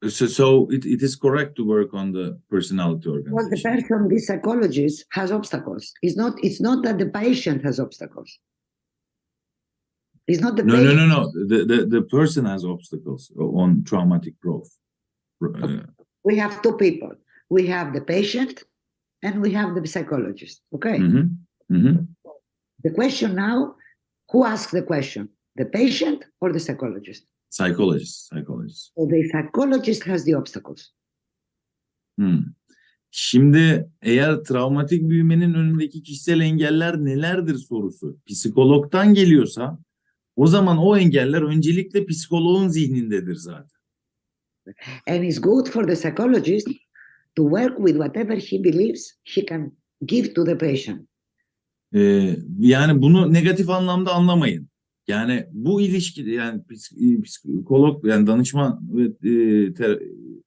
So it is correct to work on the personality Well, the organization. person, the psychologist, has obstacles. It's not that the patient has obstacles. It's not the patient. No. The person has obstacles on traumatic growth. We have two people. We have the patient and we have the psychologist. Okay. The question now, who asks the question? The patient or the psychologist? Psychologist. So the psychologist has the obstacles. Şimdi eğer travmatik büyümenin önündeki kişisel engeller nelerdir sorusu psikologdan geliyorsa o zaman o engeller öncelikle psikoloğun zihnindedir zaten. And it's good for the psychologist to work with whatever he believes he can give to the patient. Yani bunu negatif anlamda anlamayın. Yani bu ilişki yani psikolog yani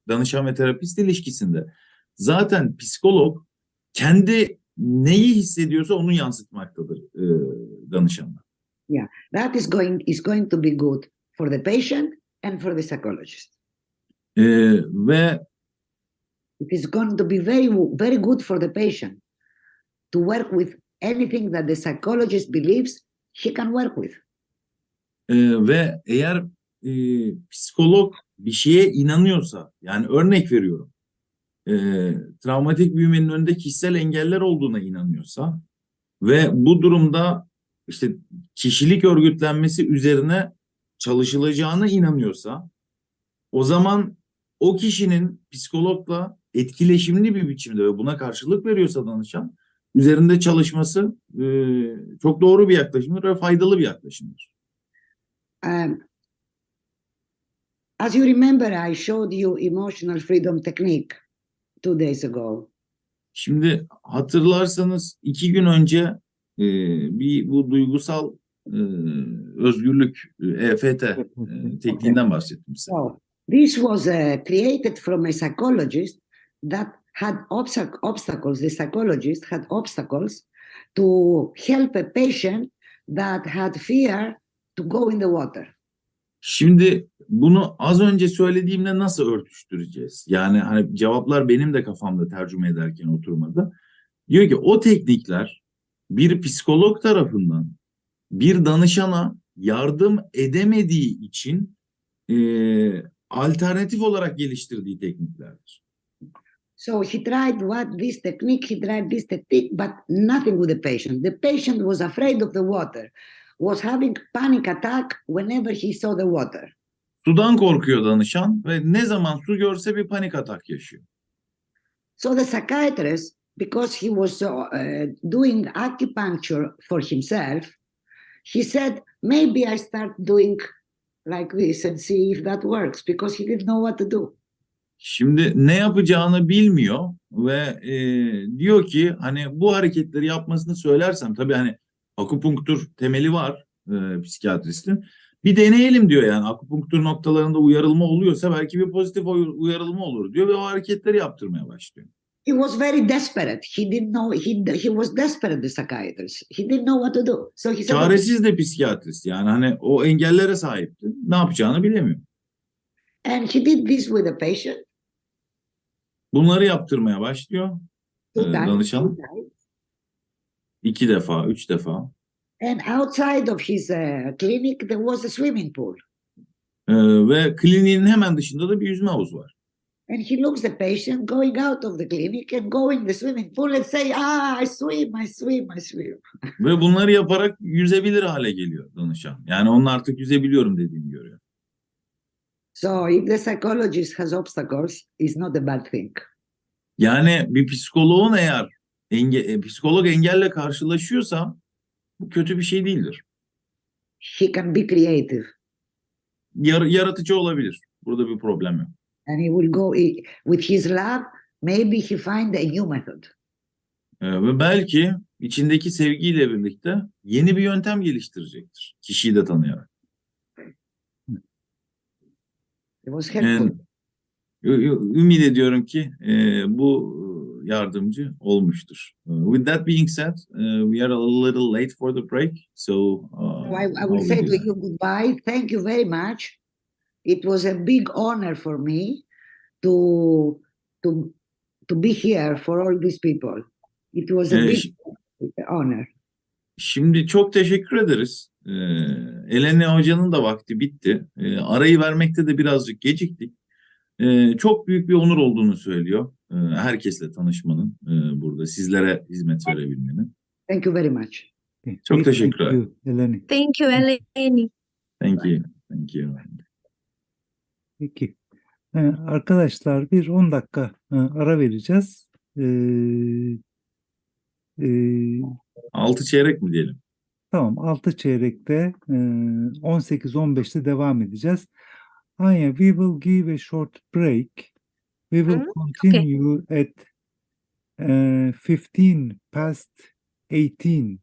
danışan ve terapist ilişkisinde zaten psikolog kendi neyi hissediyorsa onu yansıtmaktadır danışanla. Yeah, that is going to be good for the patient and for the psychologist. Ve it is going to be very good for the patient to work with anything that the psychologist believes he can work with. Ve eğer psikolog bir şeye inanıyorsa, yani örnek veriyorum, travmatik büyümenin önünde kişisel engeller olduğuna inanıyorsa ve bu durumda işte kişilik örgütlenmesi üzerine çalışılacağına inanıyorsa, o zaman o kişinin psikologla etkileşimli bir biçimde ve buna karşılık veriyorsa danışan, üzerinde çalışması çok doğru bir yaklaşımdır ve faydalı bir yaklaşımdır. As you remember, I showed you emotional freedom technique 2 days ago. Şimdi hatırlarsanız 2 gün önce bu duygusal özgürlük EFT tekniğinden bahsettim size. So, this was created from a psychologist that had obstacles. The psychologist had obstacles to help a patient that had fear to go in the water. Şimdi bunu az önce söylediğimle nasıl örtüştüreceğiz? Yani hani cevaplar benim de kafamda tercüme ederken oturmadı. Diyor ki o teknikler bir psikolog tarafından bir danışana yardım edemediği için alternatif olarak geliştirdiği tekniklerdir. So he tried this technique, but nothing with the patient. The patient was afraid of the water, was having panic attack whenever he saw the water. Sudan korkuyor danışan ve ne zaman su görse bir panik atak yaşıyor. So the psychiatrist, because he was doing acupuncture for himself, he said, maybe I start doing like this and see if that works, because he didn't know what to do. Şimdi ne yapacağını bilmiyor ve diyor ki hani bu hareketleri yapmasını söylersem, tabii hani akupunktur temeli var psikiyatristin. Bir deneyelim diyor, yani akupunktur noktalarında uyarılma oluyorsa belki bir pozitif uyarılma olur diyor ve o hareketleri yaptırmaya başlıyor. He was very desperate. He didn't know. He was desperate, the psychiatrist. He didn't know what to do. So he said, çaresiz de psikiyatrist, yani hani o engellere sahipti. Ne yapacağını bilemiyor. and he did this with a patient. Bunları yaptırmaya başlıyor Two times, danışanım. 2 times. 2 defa, 3 defa. And outside of his clinic, there was a swimming pool. Ve kliniğin hemen dışında da bir yüzme havuzu var. And he looks the patient going out of the clinic and go in the swimming pool and say, I swim, I swim, I swim. Ve bunları yaparak yüzebilir hale geliyor danışan. Yani onun artık yüzebiliyorum dediğini görüyor. So if the psychologist has obstacles, it's not a bad thing. Yani bir psikoloğun eğer psikolog engelle karşılaşıyorsa bu kötü bir şey değildir. He can be creative. Yaratıcı olabilir. Burada bir problem yok. And he will go with his love, maybe he find a new method. Ve belki içindeki sevgiyle birlikte yeni bir yöntem geliştirecektir. Kişiyi de tanıyarak. It was helpful. Ümit ediyorum ki bu yardımcı olmuştur. With that being said, we are a little late for the break, so I will say to you goodbye. Thank you very much. It was a big honor for me to be here for all these people. It was a big honor. Şimdi çok teşekkür ederiz. Elena Hoca'nın da vakti bitti. Arayı vermekte de birazcık geciktik. Çok büyük bir onur olduğunu söylüyor. Herkesle tanışmanın, burada sizlere hizmet verebilmenin. Thank you very much. Çok teşekkürler. Thank you, Eleni. Thank you, Eleni. Thank you. Thank you. Peki. Arkadaşlar bir 10 dakika ara vereceğiz. 6 çeyrek mi diyelim? Tamam, 6 çeyrekte 18-15'te devam edeceğiz. Anya, we will give a short break. We will continue at 15 past 18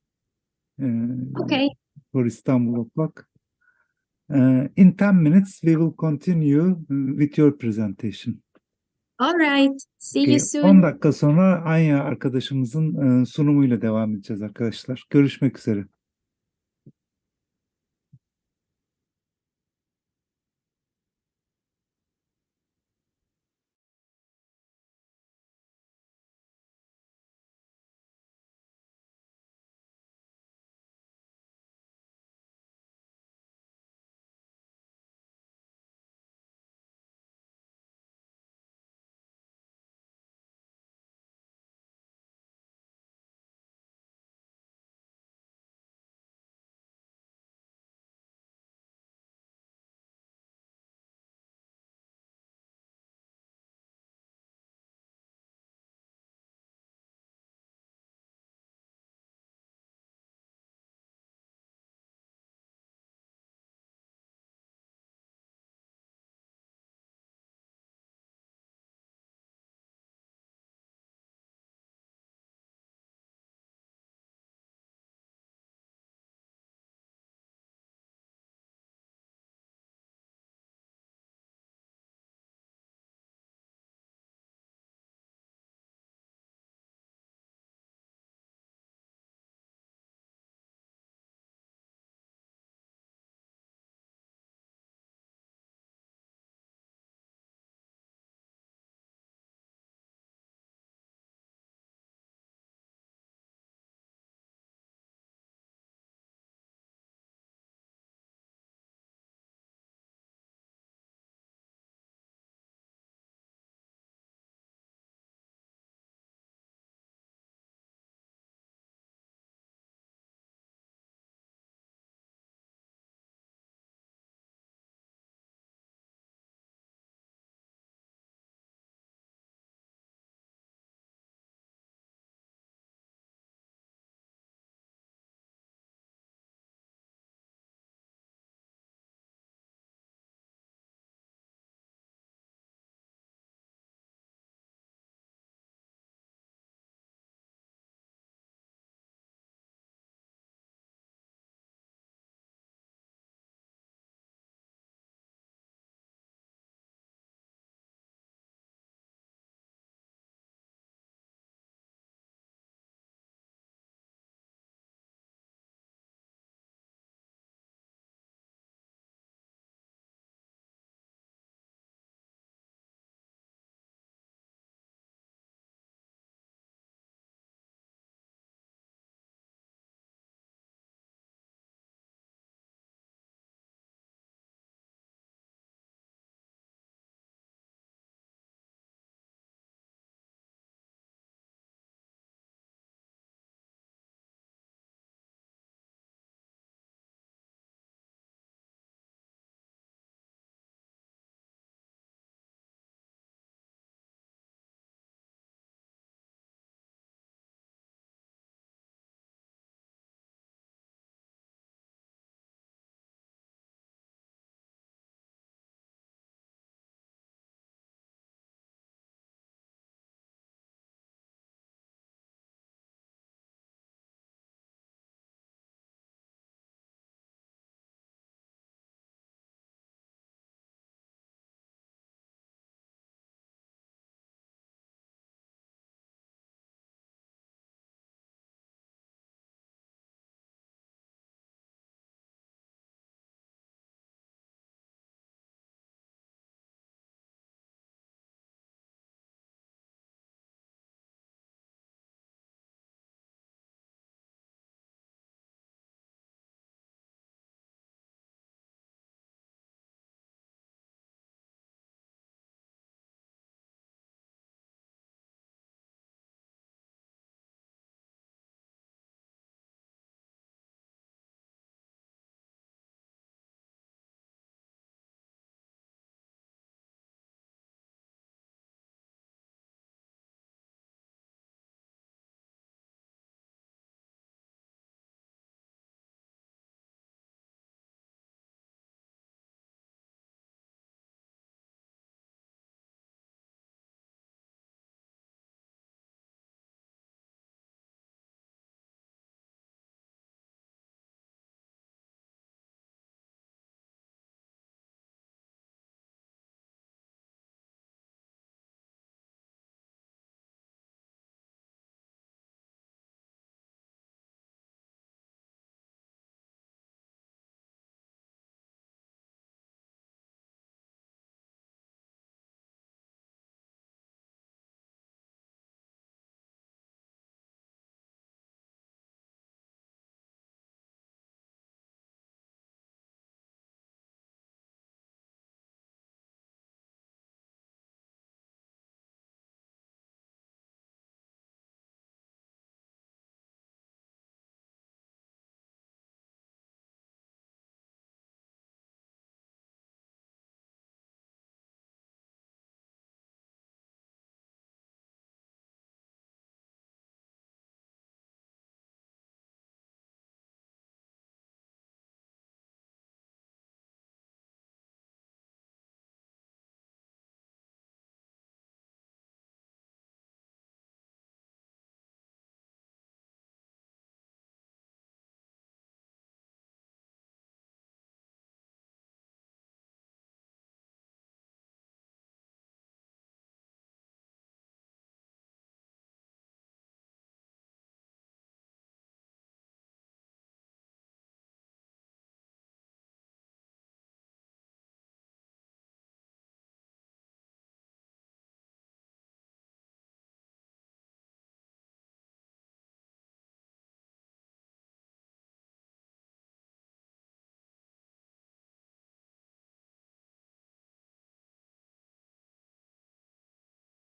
Okay. for İstanbul o'clock. In 10 minutes, we will continue with your presentation. All right. See you Okay, soon. 10 dakika sonra Anya arkadaşımızın sunumuyla devam edeceğiz arkadaşlar. Görüşmek üzere.